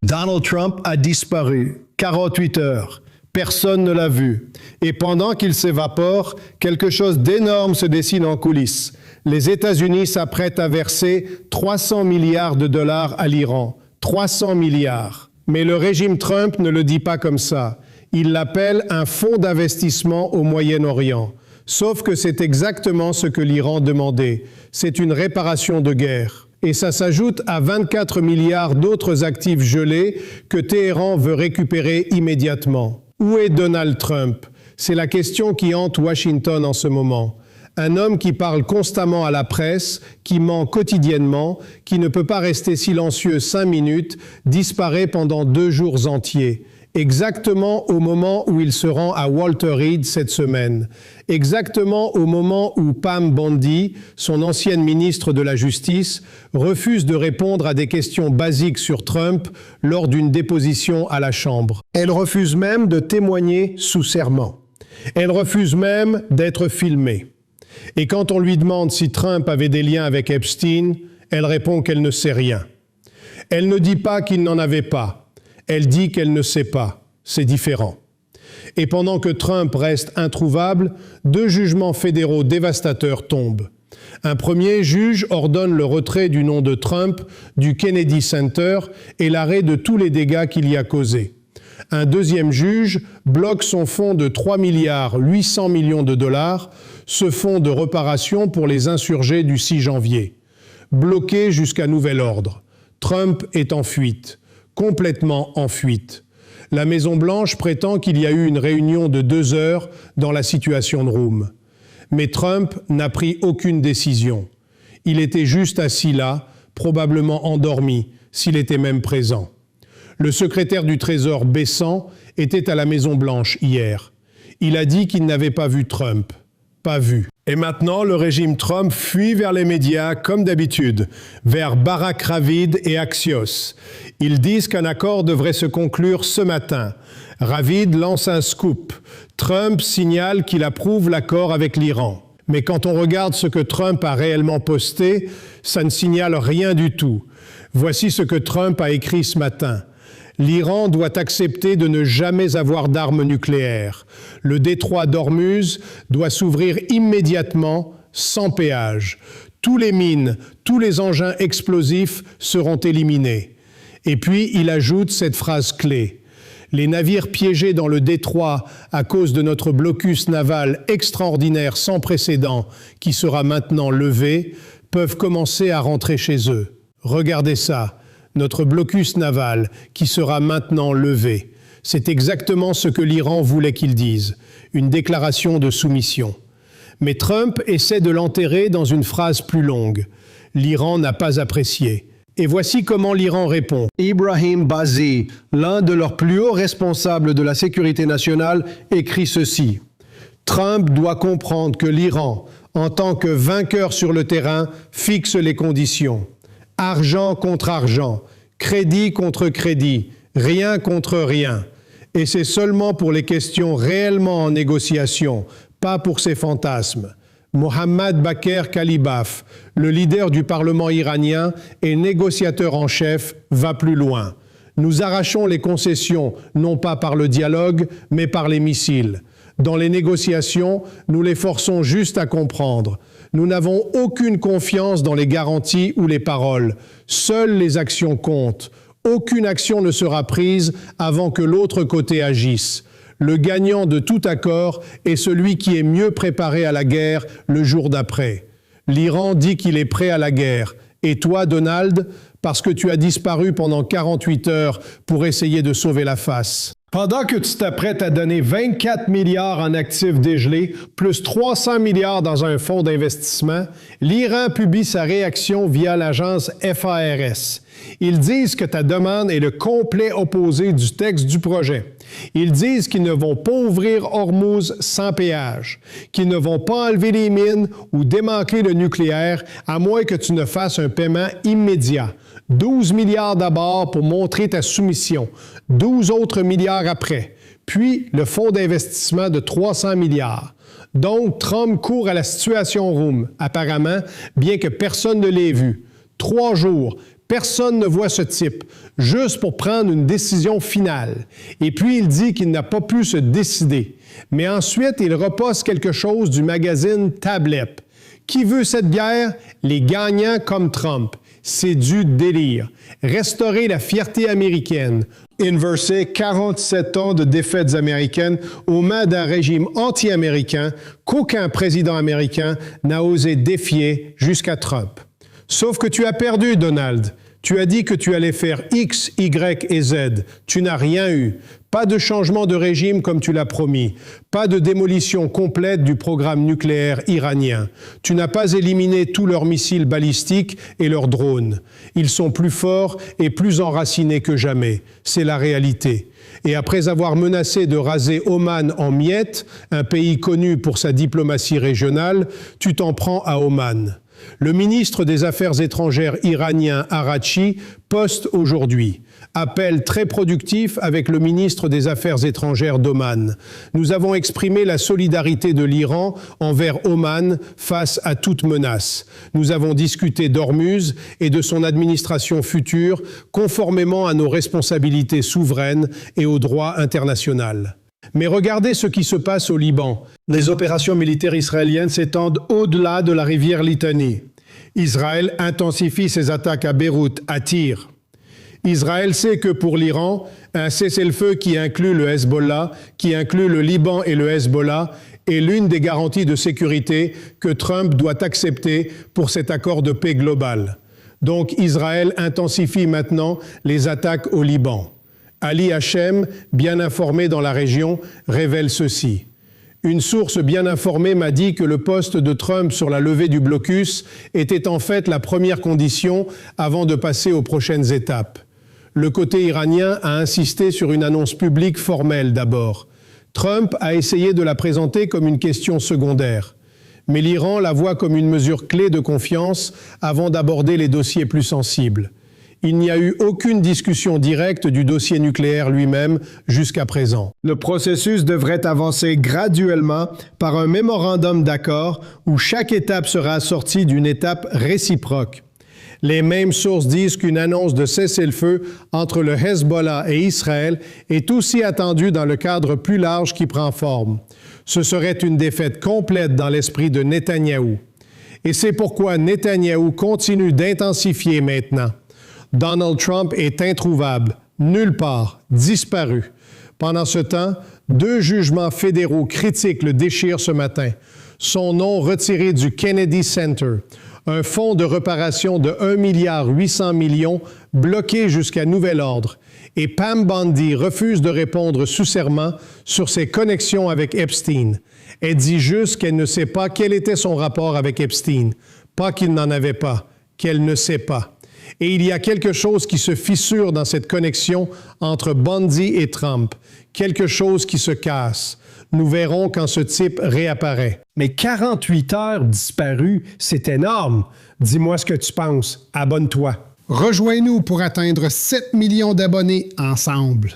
Donald Trump a disparu. 48 heures. Personne ne l'a vu. Et pendant qu'il s'évapore, quelque chose d'énorme se dessine en coulisses. Les États-Unis s'apprêtent à verser 300 milliards de dollars à l'Iran. 300 milliards. Mais le régime Trump ne le dit pas comme ça. Il l'appelle un fonds d'investissement au Moyen-Orient. Sauf que c'est exactement ce que l'Iran demandait. C'est une réparation de guerre. Et ça s'ajoute à 24 milliards d'autres actifs gelés que Téhéran veut récupérer immédiatement. Où est Donald Trump? C'est la question qui hante Washington en ce moment. Un homme qui parle constamment à la presse, qui ment quotidiennement, qui ne peut pas rester silencieux 5 minutes, disparaît pendant 2 jours entiers. Exactement au moment où il se rend à Walter Reed cette semaine. Exactement au moment où Pam Bondi, son ancienne ministre de la Justice, refuse de répondre à des questions basiques sur Trump lors d'une déposition à la Chambre. Elle refuse même de témoigner sous serment. Elle refuse même d'être filmée. Et quand on lui demande si Trump avait des liens avec Epstein, elle répond qu'elle ne sait rien. Elle ne dit pas qu'il n'en avait pas. Elle dit qu'elle ne sait pas. C'est différent. Et pendant que Trump reste introuvable, 2 jugements fédéraux dévastateurs tombent. Un premier juge ordonne le retrait du nom de Trump du Kennedy Center et l'arrêt de tous les dégâts qu'il y a causés. Un deuxième juge bloque son fonds de 3 milliards 800 millions de dollars, ce fonds de réparation pour les insurgés du 6 janvier. Bloqué jusqu'à nouvel ordre. Trump est en fuite. Complètement en fuite. La Maison-Blanche prétend qu'il y a eu une réunion de 2 heures dans la Situation Room. Mais Trump n'a pris aucune décision. Il était juste assis là, probablement endormi, s'il était même présent. Le secrétaire du Trésor Besant était à la Maison-Blanche hier. Il a dit qu'il n'avait pas vu Trump. Pas vu. Et maintenant, le régime Trump fuit vers les médias, comme d'habitude, vers Barack Ravid et Axios. Ils disent qu'un accord devrait se conclure ce matin. Ravid lance un scoop. Trump signale qu'il approuve l'accord avec l'Iran. Mais quand on regarde ce que Trump a réellement posté, ça ne signale rien du tout. Voici ce que Trump a écrit ce matin. L'Iran doit accepter de ne jamais avoir d'armes nucléaires. Le détroit d'Ormuz doit s'ouvrir immédiatement, sans péage. Tous les mines, tous les engins explosifs seront éliminés. Et puis, il ajoute cette phrase clé. Les navires piégés dans le détroit à cause de notre blocus naval extraordinaire sans précédent, qui sera maintenant levé, peuvent commencer à rentrer chez eux. Regardez ça. Notre blocus naval qui sera maintenant levé. C'est exactement ce que l'Iran voulait qu'ils disent, une déclaration de soumission. Mais Trump essaie de l'enterrer dans une phrase plus longue. L'Iran n'a pas apprécié. Et voici comment l'Iran répond. Ibrahim Bazi, l'un de leurs plus hauts responsables de la sécurité nationale, écrit ceci. Trump doit comprendre que l'Iran, en tant que vainqueur sur le terrain, fixe les conditions. Argent contre argent, crédit contre crédit, rien contre rien. Et c'est seulement pour les questions réellement en négociation, pas pour ses fantasmes. Mohammad Bakr Kalibaf, le leader du Parlement iranien et négociateur en chef, va plus loin. Nous arrachons les concessions, non pas par le dialogue, mais par les missiles. Dans les négociations, nous les forçons juste à comprendre. Nous n'avons aucune confiance dans les garanties ou les paroles. Seules les actions comptent. Aucune action ne sera prise avant que l'autre côté agisse. Le gagnant de tout accord est celui qui est mieux préparé à la guerre le jour d'après. L'Iran dit qu'il est prêt à la guerre. Et toi, Donald, parce que tu as disparu pendant 48 heures pour essayer de sauver la face. Pendant que tu t'apprêtes à donner 24 milliards en actifs dégelés, plus 300 milliards dans un fonds d'investissement, l'Iran publie sa réaction via l'agence FARS. Ils disent que ta demande est le complet opposé du texte du projet. Ils disent qu'ils ne vont pas ouvrir Hormuz sans péage, qu'ils ne vont pas enlever les mines ou démanteler le nucléaire, à moins que tu ne fasses un paiement immédiat. 12 milliards d'abord pour montrer ta soumission, 12 autres milliards après, puis le fonds d'investissement de 300 milliards. Donc, Trump court à la Situation Room, apparemment, bien que personne ne l'ait vu. 3 jours, Personne ne voit ce type, juste pour prendre une décision finale. Et puis il dit qu'il n'a pas pu se décider. Mais ensuite, il repasse quelque chose du magazine Tablet. Qui veut cette guerre? Les gagnants comme Trump. C'est du délire. Restaurer la fierté américaine. Inverser 47 ans de défaites américaines aux mains d'un régime anti-américain qu'aucun président américain n'a osé défier jusqu'à Trump. Sauf que tu as perdu, Donald. Tu as dit que tu allais faire X, Y et Z. Tu n'as rien eu. Pas de changement de régime comme tu l'as promis. Pas de démolition complète du programme nucléaire iranien. Tu n'as pas éliminé tous leurs missiles balistiques et leurs drones. Ils sont plus forts et plus enracinés que jamais. C'est la réalité. Et après avoir menacé de raser Oman en miettes, un pays connu pour sa diplomatie régionale, tu t'en prends à Oman. Le ministre des Affaires étrangères iranien Araghchi poste aujourd'hui. Appel très productif avec le ministre des Affaires étrangères d'Oman. Nous avons exprimé la solidarité de l'Iran envers Oman face à toute menace. Nous avons discuté d'Ormuz et de son administration future conformément à nos responsabilités souveraines et au droit international. Mais regardez ce qui se passe au Liban. Les opérations militaires israéliennes s'étendent au-delà de la rivière Litanie. Israël intensifie ses attaques à Beyrouth, à Tyr. Israël sait que pour l'Iran, un cessez-le-feu qui inclut le Hezbollah, qui inclut le Liban et le Hezbollah, est l'une des garanties de sécurité que Trump doit accepter pour cet accord de paix global. Donc Israël intensifie maintenant les attaques au Liban. Ali Hachem, bien informé dans la région, révèle ceci. Une source bien informée m'a dit que le poste de Trump sur la levée du blocus était en fait la première condition avant de passer aux prochaines étapes. Le côté iranien a insisté sur une annonce publique formelle d'abord. Trump a essayé de la présenter comme une question secondaire. Mais l'Iran la voit comme une mesure clé de confiance avant d'aborder les dossiers plus sensibles. Il n'y a eu aucune discussion directe du dossier nucléaire lui-même jusqu'à présent. Le processus devrait avancer graduellement par un mémorandum d'accord où chaque étape sera assortie d'une étape réciproque. Les mêmes sources disent qu'une annonce de cessez-le-feu entre le Hezbollah et Israël est aussi attendue dans le cadre plus large qui prend forme. Ce serait une défaite complète dans l'esprit de Netanyahou. Et c'est pourquoi Netanyahou continue d'intensifier maintenant. Donald Trump est introuvable, nulle part, disparu. Pendant ce temps, 2 jugements fédéraux critiques le déchirent ce matin. Son nom retiré du Kennedy Center, un fonds de réparation de 1,8 milliard bloqué jusqu'à nouvel ordre. Et Pam Bondi refuse de répondre sous serment sur ses connexions avec Epstein. Elle dit juste qu'elle ne sait pas quel était son rapport avec Epstein. Pas qu'il n'en avait pas, qu'elle ne sait pas. Et il y a quelque chose qui se fissure dans cette connexion entre Bondi et Trump. Quelque chose qui se casse. Nous verrons quand ce type réapparaît. Mais 48 heures disparues, c'est énorme. Dis-moi ce que tu penses. Abonne-toi. Rejoins-nous pour atteindre 7 millions d'abonnés ensemble.